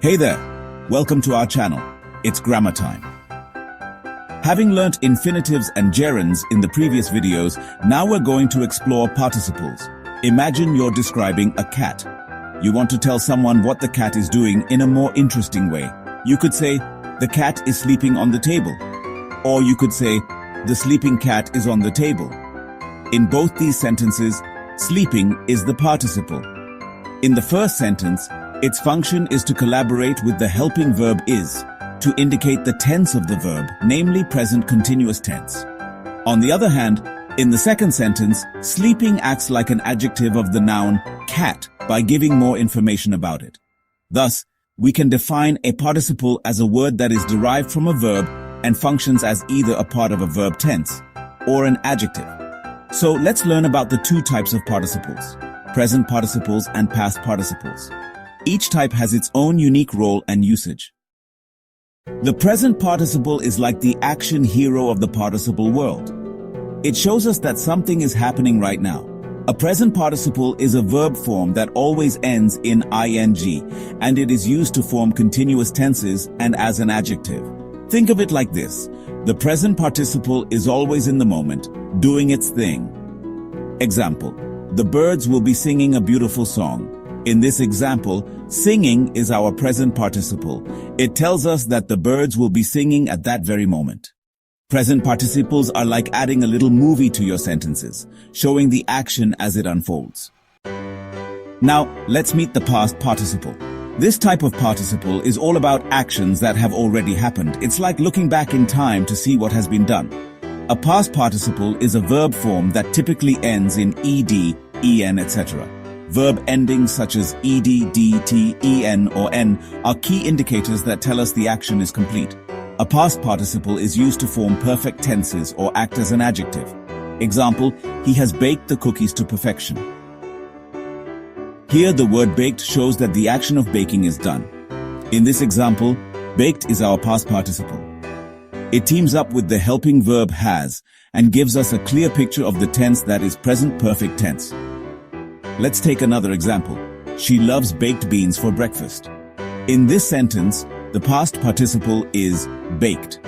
Hey there, welcome to our channel. It's grammar time. Having learnt infinitives and gerunds in the previous videos, now we're going to explore participles. Imagine you're describing a cat. You want to tell someone what the cat is doing in a more interesting way. You could say, the cat is sleeping on the table. Or you could say, the sleeping cat is on the table. In both these sentences, sleeping is the participle. In the first sentence, its function is to collaborate with the helping verb is, to indicate the tense of the verb, namely present continuous tense. On the other hand, in the second sentence, sleeping acts like an adjective of the noun cat by giving more information about it. Thus, we can define a participle as a word that is derived from a verb and functions as either a part of a verb tense or an adjective. So let's learn about the two types of participles, present participles and past participles. Each type has its own unique role and usage. The present participle is like the action hero of the participle world. It shows us that something is happening right now. A present participle is a verb form that always ends in ing, and it is used to form continuous tenses and as an adjective. Think of it like this. The present participle is always in the moment, doing its thing. Example, the birds will be singing a beautiful song. In this example, singing is our present participle. It tells us that the birds will be singing at that very moment. Present participles are like adding a little movie to your sentences, showing the action as it unfolds. Now, let's meet the past participle. This type of participle is all about actions that have already happened. It's like looking back in time to see what has been done. A past participle is a verb form that typically ends in ed, en, etc. Verb endings such as ed, dt, en, or n are key indicators that tell us the action is complete. A past participle is used to form perfect tenses or act as an adjective. Example, he has baked the cookies to perfection. Here the word baked shows that the action of baking is done. In this example, baked is our past participle. It teams up with the helping verb has and gives us a clear picture of the tense that is present perfect tense. Let's take another example. She loves baked beans for breakfast. In this sentence, the past participle is baked,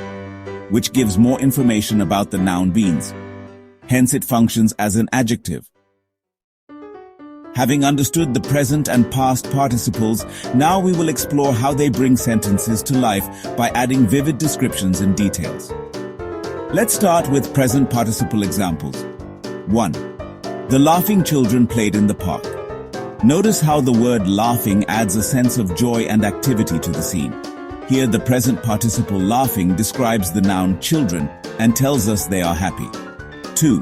which gives more information about the noun beans. Hence, it functions as an adjective. Having understood the present and past participles, now we will explore how they bring sentences to life by adding vivid descriptions and details. Let's start with present participle examples. 1. The laughing children played in the park. Notice how the word laughing adds a sense of joy and activity to the scene. Here the present participle laughing describes the noun children and tells us they are happy. 2.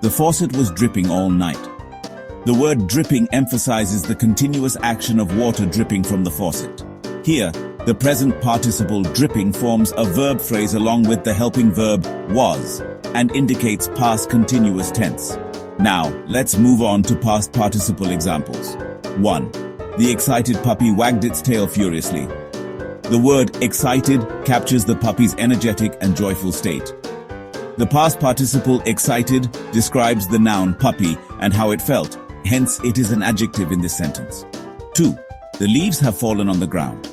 The faucet was dripping all night. The word dripping emphasizes the continuous action of water dripping from the faucet. Here, the present participle dripping forms a verb phrase along with the helping verb was and indicates past continuous tense. Now, let's move on to past participle examples. 1. The excited puppy wagged its tail furiously. The word excited captures the puppy's energetic and joyful state. The past participle excited describes the noun puppy and how it felt. Hence, it is an adjective in this sentence. 2. The leaves have fallen on the ground.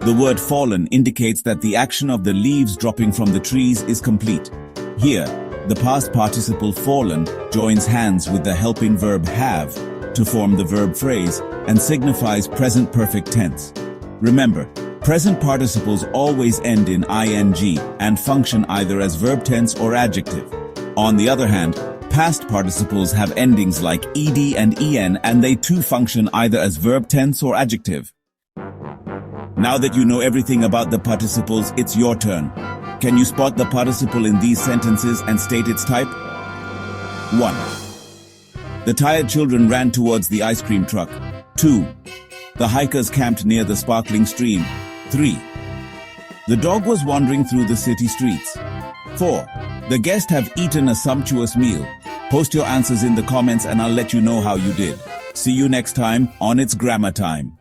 The word fallen indicates that the action of the leaves dropping from the trees is complete. Here, the past participle fallen joins hands with the helping verb have to form the verb phrase and signifies present perfect tense. Remember, present participles always end in ing and function either as verb tense or adjective. On the other hand, past participles have endings like ed and en, and they too function either as verb tense or adjective. Now that you know everything about the participles, it's your turn. Can you spot the participle in these sentences and state its type? 1. The tired children ran towards the ice cream truck. 2. The hikers camped near the sparkling stream. 3. The dog was wandering through the city streets. 4. The guests have eaten a sumptuous meal. Post your answers in the comments and I'll let you know how you did. See you next time on It's Grammar Time.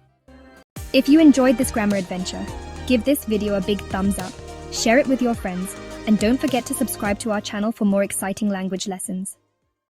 If you enjoyed this grammar adventure, give this video a big thumbs up, share it with your friends, and don't forget to subscribe to our channel for more exciting language lessons.